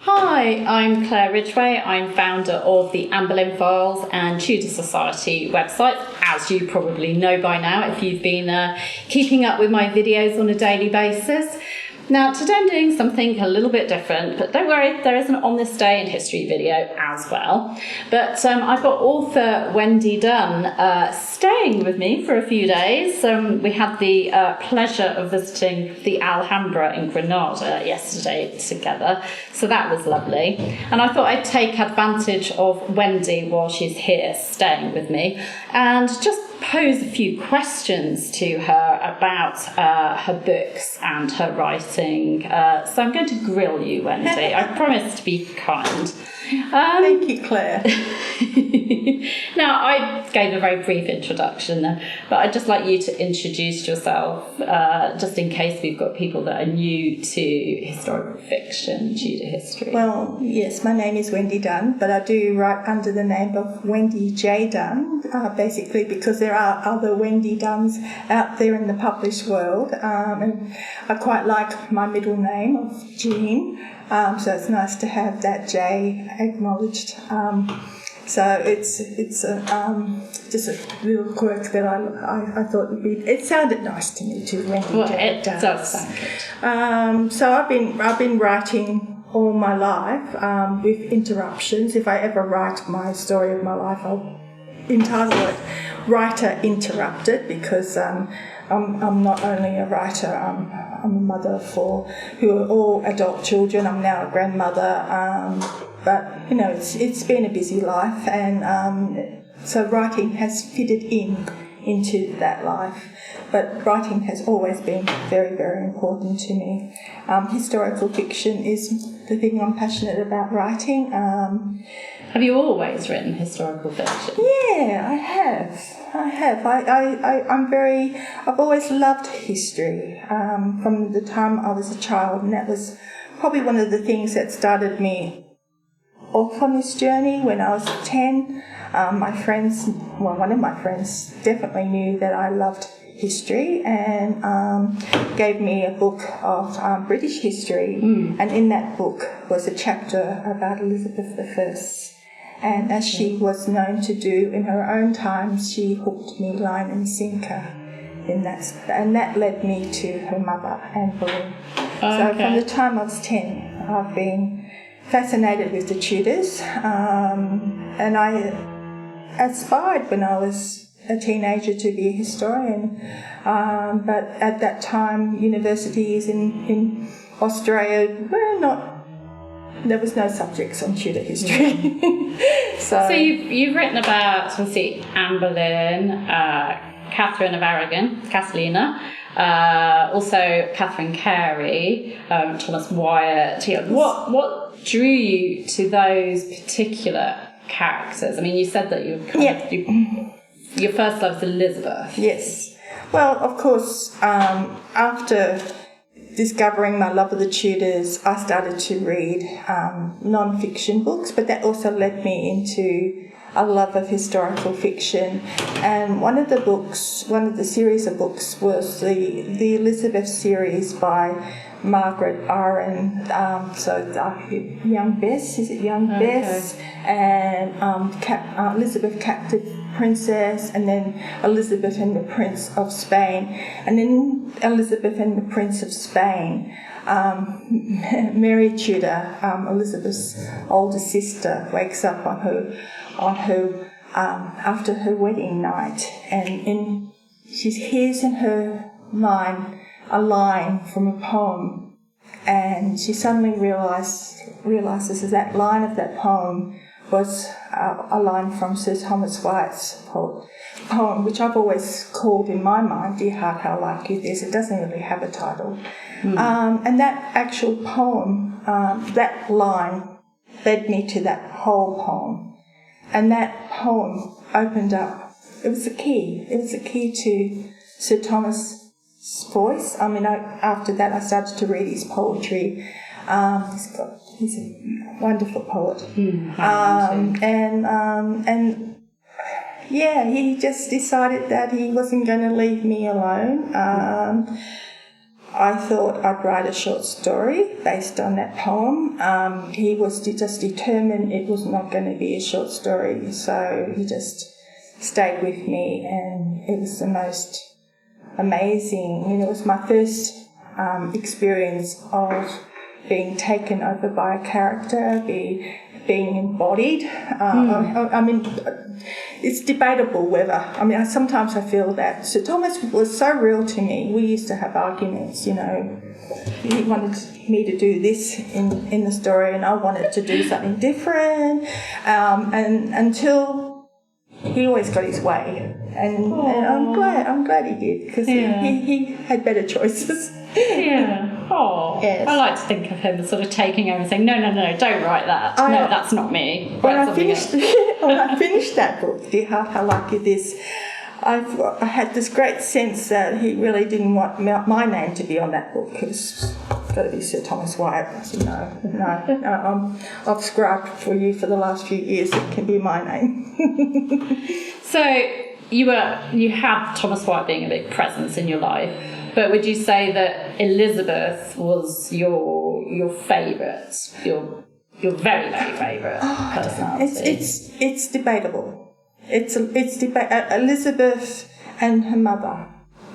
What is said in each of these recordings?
Hi, I'm Claire Ridgway. I'm founder of the Anne Boleyn Files and Tudor Society website, as you probably know by now if you've been keeping up with my videos on a daily basis. Now, today I'm doing something a little bit different, but don't worry, there is an On This Day in History video as well. But I've got author Wendy Dunn staying with me for a few days. We had the pleasure of visiting the Alhambra in Granada yesterday together, so that was lovely. And I thought I'd take advantage of Wendy while she's here staying with me and just pose a few questions to her about her books and her writing. So I'm going to grill you, Wendy. I promise to be kind. Thank you, Claire. Now, I gave a very brief introduction there, but I'd just like you to introduce yourself, just in case we've got people that are new to historical fiction, Tudor history. Well, yes, my name is Wendy Dunn, but I do write under the name of Wendy J Dunn, basically because there are other Wendy Dunns out there in the published world, and I quite like my middle name of Jean, so it's nice to have that J acknowledged. So it's just a little quirk that I thought would be. It sounded nice to me too, Wendy. Well, it does sound good. So I've been writing all my life with interruptions. If I ever write my story of my life, I'll entitle it "Writer Interrupted" because I'm not only a writer. I'm a mother of 4 who are all adult children. I'm now a grandmother. But, you know, it's been a busy life, and so writing has fitted into that life. But writing has always been very, very important to me. Historical fiction is the thing I'm passionate about writing. Have you always written historical fiction? Yeah, I have. I've always loved history from the time I was a child, and that was probably one of the things that started me off on this journey when I was 10. One of my friends definitely knew that I loved history and gave me a book of British history, and in that book was a chapter about Elizabeth I. And as she was known to do in her own time, she hooked me line and sinker in that, and that led me to her mother, Anne Boleyn. So from the time I was 10, I've been fascinated with the Tudors, and I aspired when I was a teenager to be a historian, but at that time universities in Australia were not. There was no subjects on Tudor history. So you've written about, Anne Boleyn, Catherine of Aragon, Catalina, also Catherine Carey, Thomas Wyatt. What drew you to those particular characters? I mean, you said that your first love was Elizabeth. Yes. Well, of course, after discovering my love of the Tudors, I started to read non-fiction books, but that also led me into a love of historical fiction. And one of the series of books was the Elizabeth series by Margaret Aaron, Young Bess, is it Young Bess? And Elizabeth Captive Princess, and then Elizabeth and the Prince of Spain. And then Elizabeth and the Prince of Spain, Mary Tudor, Elizabeth's older sister, wakes up on her after her wedding night, and she hears in her mind a line from a poem, and she suddenly realises that line of that poem was a line from Sir Thomas Wyatt's poem, which I've always called in my mind, Dear Heart, How Like You This. It doesn't really have a title. And that actual poem, that line led me to that whole poem. And that poem opened up, it was a key to Sir Thomas' voice. I mean, after that I started to read his poetry. He's a wonderful poet. He just decided that he wasn't going to leave me alone. I thought I'd write a short story based on that poem. He was just determined it was not going to be a short story, so he just stayed with me, and it was the most amazing. It was my first experience of being taken over by a character, being embodied. I mean, it's debatable whether. Sometimes I feel that Sir Thomas was so real to me. We used to have arguments, He wanted me to do this in the story, and I wanted to do something different. And until he always got his way, and I'm glad he did, because he had better choices. Yeah. Oh, yes. I like to think of him as sort of taking over and saying, no, don't write that. No, that's not me. When I finished that book, Dear Heart, How Like You This, I had this great sense that he really didn't want my name to be on that book. It's got to be Sir Thomas Wyatt. I said, no, I've scribed for you for the last few years. It can be my name. So you have Thomas Wyatt being a big presence in your life. But would you say that Elizabeth was your favourite, your very, very favourite personality? It's debatable. Elizabeth and her mother,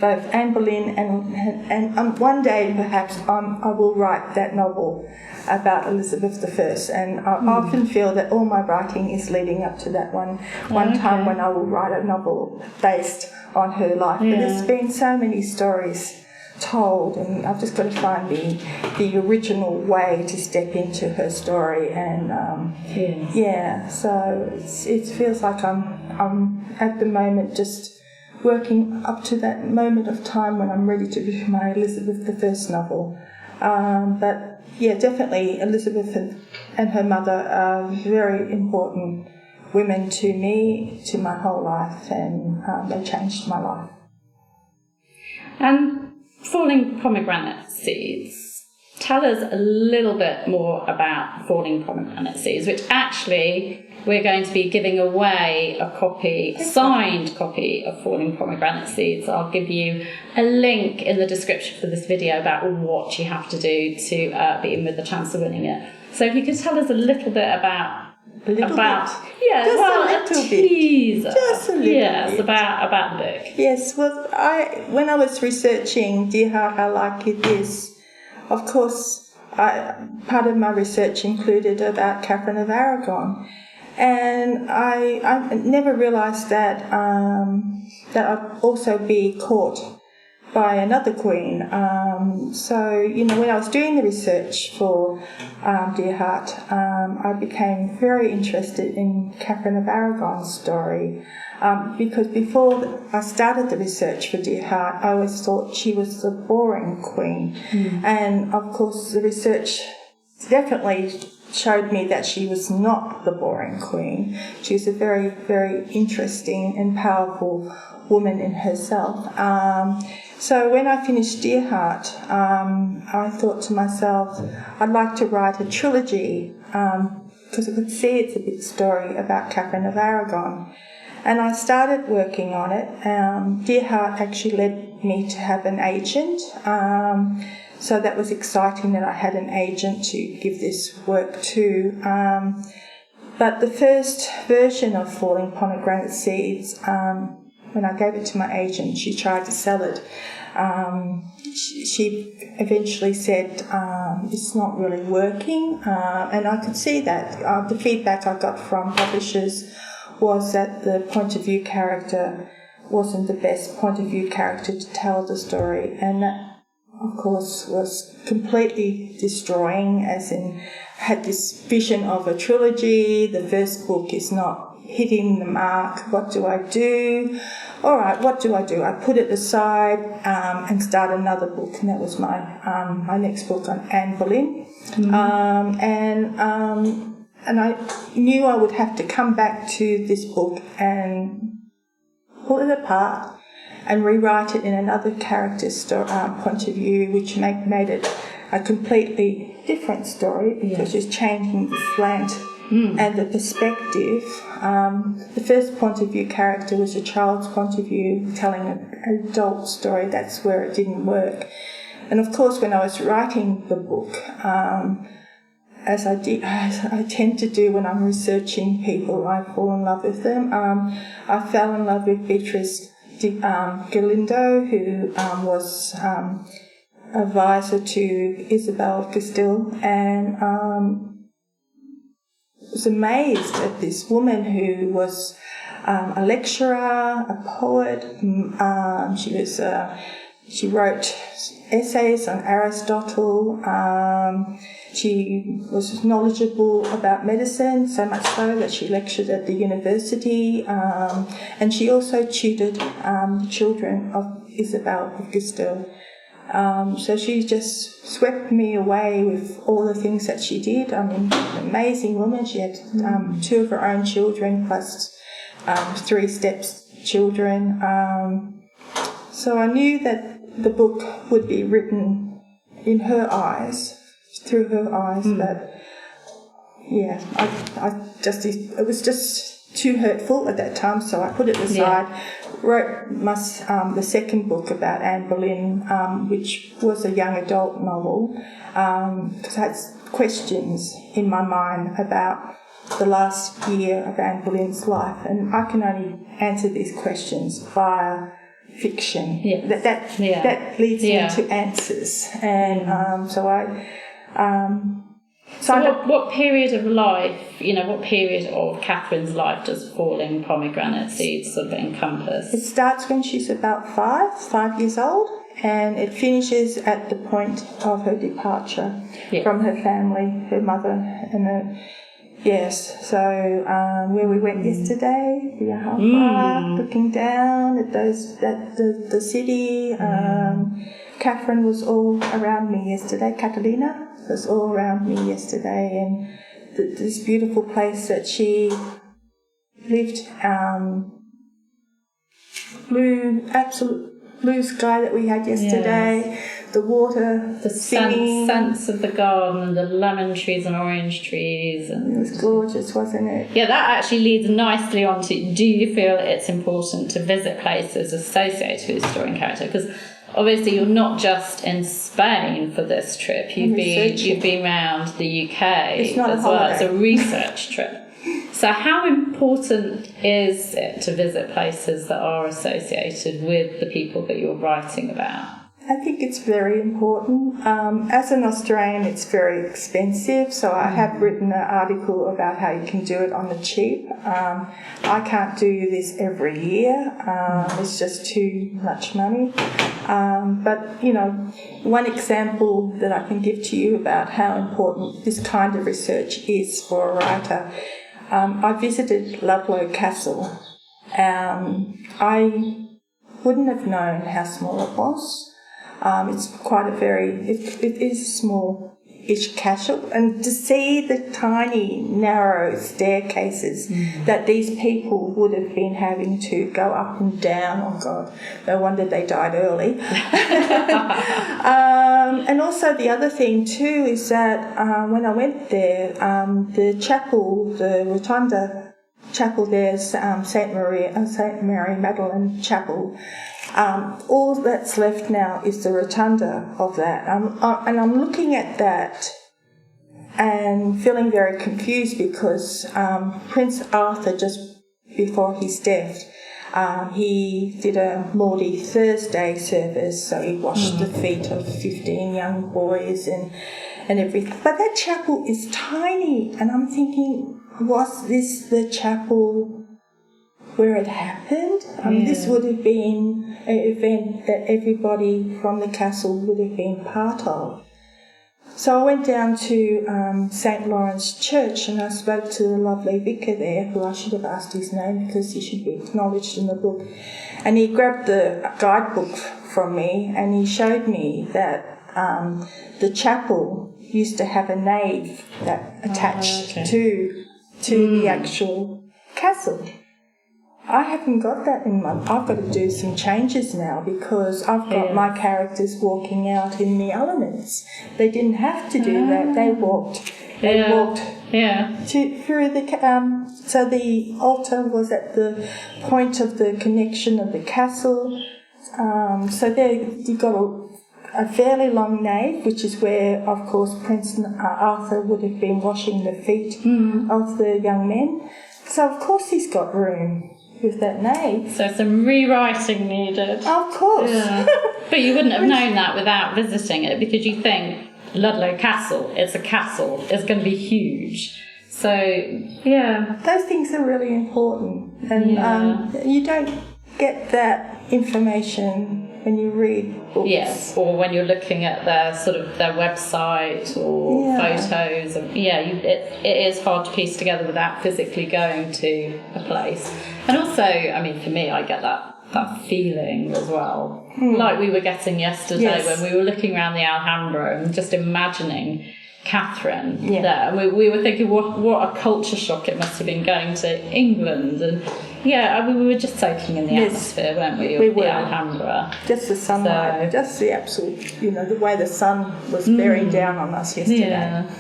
both Anne Boleyn and one day perhaps I will write that novel about Elizabeth I, and I often feel that all my writing is leading up to that one time when I will write a novel based on her life. But there's been so many stories told, and I've just got to find the original way to step into her story, and so it feels like I'm at the moment just working up to that moment of time when I'm ready to do my Elizabeth I novel. But definitely Elizabeth and her mother are very important women to me, to my whole life, and they changed my life. And Falling Pomegranate Seeds. Tell us a little bit more about Falling Pomegranate Seeds, which actually we're going to be giving away a signed copy of Falling Pomegranate Seeds. I'll give you a link in the description for this video about what you have to do to be in with the chance of winning it. So if you could tell us a little bit about a little bit about the book. Yes, well, when I was researching Dear Heart, How Like You This, of course, part of my research included about Catherine of Aragon, and I never realised that I'd also be caught by another queen. So when I was doing the research for Dear Heart, I became very interested in Catherine of Aragon's story, because before I started the research for Dear Heart, I always thought she was the boring queen. And of course the research definitely showed me that she was not the boring queen. She was a very, very interesting and powerful woman in herself. So when I finished Dear Heart, I thought to myself, I'd like to write a trilogy, because I could see it's a big story about Catherine of Aragon. And I started working on it. Dear Heart actually led me to have an agent. So that was exciting that I had an agent to give this work to. But the first version of Falling Pomegranate Seeds, when I gave it to my agent, she tried to sell it. She eventually said it's not really working, and I could see that. The feedback I got from publishers was that the point of view character wasn't the best point of view character to tell the story, and that, of course, was completely destroying, as in had this vision of a trilogy. The first book is not hitting the mark. What do I do? All right, what do I do? I put it aside and start another book, and that was my next book on Anne Boleyn. And I knew I would have to come back to this book and pull it apart and rewrite it in another character's point of view, which made it a completely different story, because it's changing the slant and the perspective. The first point of view character was a child's point of view, telling an adult story. That's where it didn't work. And of course, when I was writing the book, as I tend to do when I'm researching people, I fall in love with them. I fell in love with Beatrice Galindo, who was advisor to Isabel of Castile, and was amazed at this woman who was a lecturer, a poet. She wrote essays on Aristotle. She was knowledgeable about medicine, so much so that she lectured at the university, and she also tutored the children of Isabel of Castile. So she just swept me away with all the things that she did. I mean, an amazing woman. She had 2 of her own children plus 3 stepchildren. So I knew that the book would be written in her eyes, through her eyes, but yeah, it was just too hurtful at that time, so I put it aside. Wrote the second book about Anne Boleyn, which was a young adult novel, because I had questions in my mind about the last year of Anne Boleyn's life, and I can only answer these questions via fiction. Yes. That leads me to answers, and so I. What period of life, what period of Catherine's life does Falling Pomegranate Seeds sort of encompass? It starts when she's about 5 years old, and it finishes at the point of her departure from her family, her mother and her. Yes, so where we went yesterday, the Alhambra, looking down at the city. Catherine was all around me yesterday. Catalina was all around me yesterday, and this beautiful place that she lived. Absolute blue sky that we had yesterday. Yes. The water, the scents of the garden, the lemon trees and orange trees. It was gorgeous, wasn't it? Yeah, that actually leads nicely on to, do you feel it's important to visit places associated with story and character? Because obviously you're not just in Spain for this trip. You've been around the UK as well. It's a research trip. So how important is it to visit places that are associated with the people that you're writing about? I think it's very important. As an Australian, it's very expensive, so I have written an article about how you can do it on the cheap. I can't do this every year. It's just too much money. But, one example that I can give to you about how important this kind of research is for a writer. I visited Ludlow Castle. I wouldn't have known how small it was. It's quite it is a small-ish castle, and to see the tiny, narrow staircases that these people would have been having to go up and down, oh God, no wonder they died early. And also the other thing too is that when I went there, the chapel, the Rotunda chapel there's St. Mary Magdalene Chapel. All that's left now is the rotunda of that. And I'm looking at that and feeling very confused because Prince Arthur, just before his death, he did a Maundy Thursday service, so he washed the feet of 15 young boys and everything. But that chapel is tiny, and I'm thinking, was this the chapel where it happened? This would have been an event that everybody from the castle would have been part of. So I went down to St. Lawrence Church and I spoke to the lovely vicar there, who I should have asked his name because he should be acknowledged in the book. And he grabbed the guidebook from me and he showed me that the chapel used to have a nave that attached to the actual castle. I haven't got that in I've got to do some changes now because I've got my characters walking out in the elements. They didn't have to do that. They walked through the so the altar was at the point of the connection of the castle. So there you've got a fairly long nave, which is where, of course, Prince Arthur would have been washing the feet of the young men. So, of course, he's got room with that nave. So some rewriting needed. Of course. Yeah. But you wouldn't have known that without visiting it, because you think, Ludlow Castle, it's a castle, it's going to be huge. So, yeah. Those things are really important. And you don't get that information when you read books. Yes, or when you're looking at their website or photos. It is hard to piece together without physically going to a place. And also, I mean, for me, I get that feeling as well. Like we were getting yesterday when we were looking around the Alhambra and just imagining Catherine there. And we were thinking, what a culture shock it must have been going to England. And we were just soaking in the atmosphere, weren't we? We were. The Alhambra. Just the sunlight, just the absolute, the way the sun was bearing down on us yesterday. Yeah.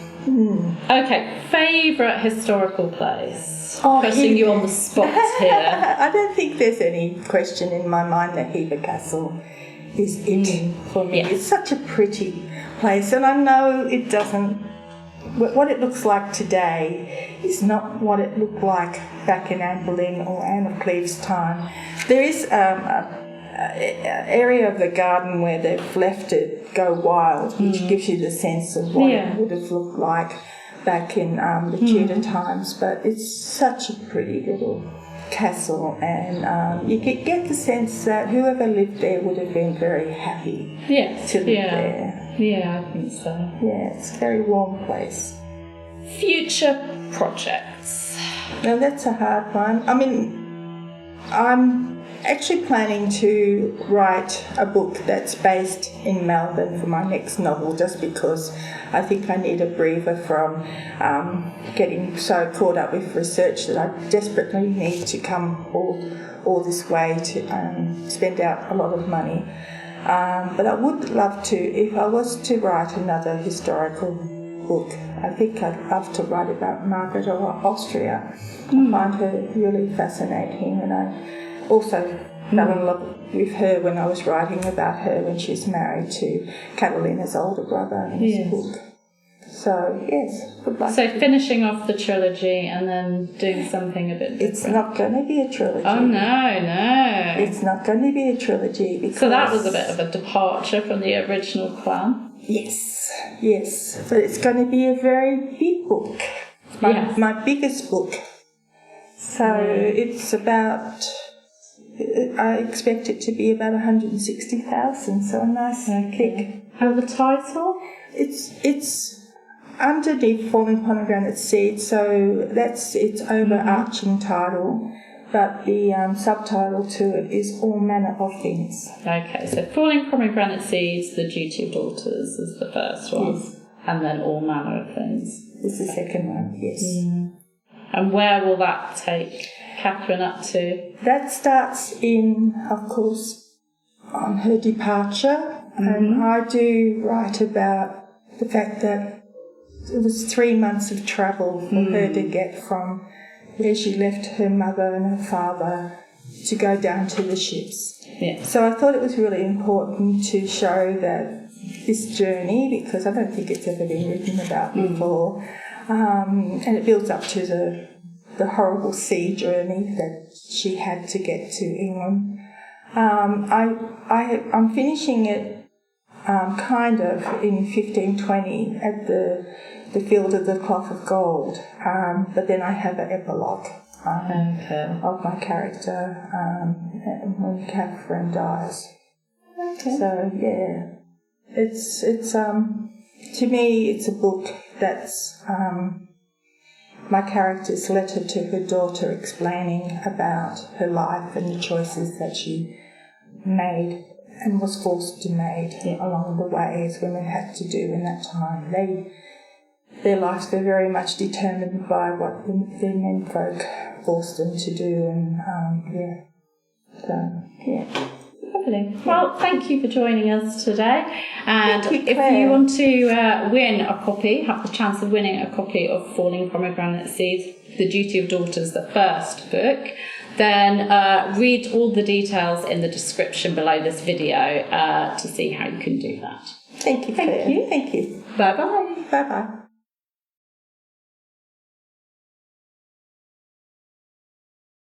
Okay, favourite historical place? Oh, Putting you on the spot here. I don't think there's any question in my mind that Hever Castle is it for me. It's such a pretty place, and I know it doesn't. What it looks like today is not what it looked like back in Anne Boleyn or Anne of Cleves' time. There is an area of the garden where they've left it go wild, which gives you the sense of what it would have looked like back in the Tudor times. But it's such a pretty little castle, and you get the sense that whoever lived there would have been very happy to live there. Yeah, I think so. Yeah, it's a very warm place. Future projects? Now that's a hard one. I mean, I'm actually planning to write a book that's based in Melbourne for my next novel, just because I think I need a breather from getting so caught up with research that I desperately need to come all this way to spend out a lot of money. But I would love to, if I was to write another historical book, I think I'd love to write about Margaret of Austria. I find her really fascinating, and I also fell in love with her when I was writing about her when she was married to Catalina's older brother in this book. So, yes, would like to. Finishing off the trilogy and then doing something a bit different. It's not going to be a trilogy. Oh, no. It's not going to be a trilogy because... So that was a bit of a departure from the original plan. Yes. But it's going to be a very big book. My biggest book. So it's about... I expect it to be about 160,000, so a nice thick... And the title? It's underneath Falling Pomegranate Seed, so that's its overarching title, but the subtitle to it is All Manner of Things. Okay, so Falling Pomegranate Seeds, The Duty of Daughters is the first one, and then All Manner of Things is the second one, yes. And where will that take Catherine up to? That starts in, of course, on her departure, and I do write about the fact that it was 3 months of travel for her to get from where she left her mother and her father to go down to the ships. Yeah. So I thought it was really important to show that this journey, because I don't think it's ever been written about before, and it builds up to the horrible sea journey that she had to get to England. I'm finishing it kind of in 1520 at the Field of the Cloth of Gold, but then I have an epilogue of my character when Catherine dies. Okay. So it's to me it's a book that's my character's letter to her daughter explaining about her life and the choices that she made and was forced to make along the way, as women had to do in that time. Their lives were very much determined by what their menfolk forced them to do, and Lovely. Well, thank you for joining us today. And Thank you, if Claire. you want to win a copy, have the chance of winning a copy of Falling Pomegranate Seeds, The Duty of Daughters, the first book, then read all the details in the description below this video to see how you can do that. Thank you. Thank you. Thank you. Bye-bye. Bye-bye.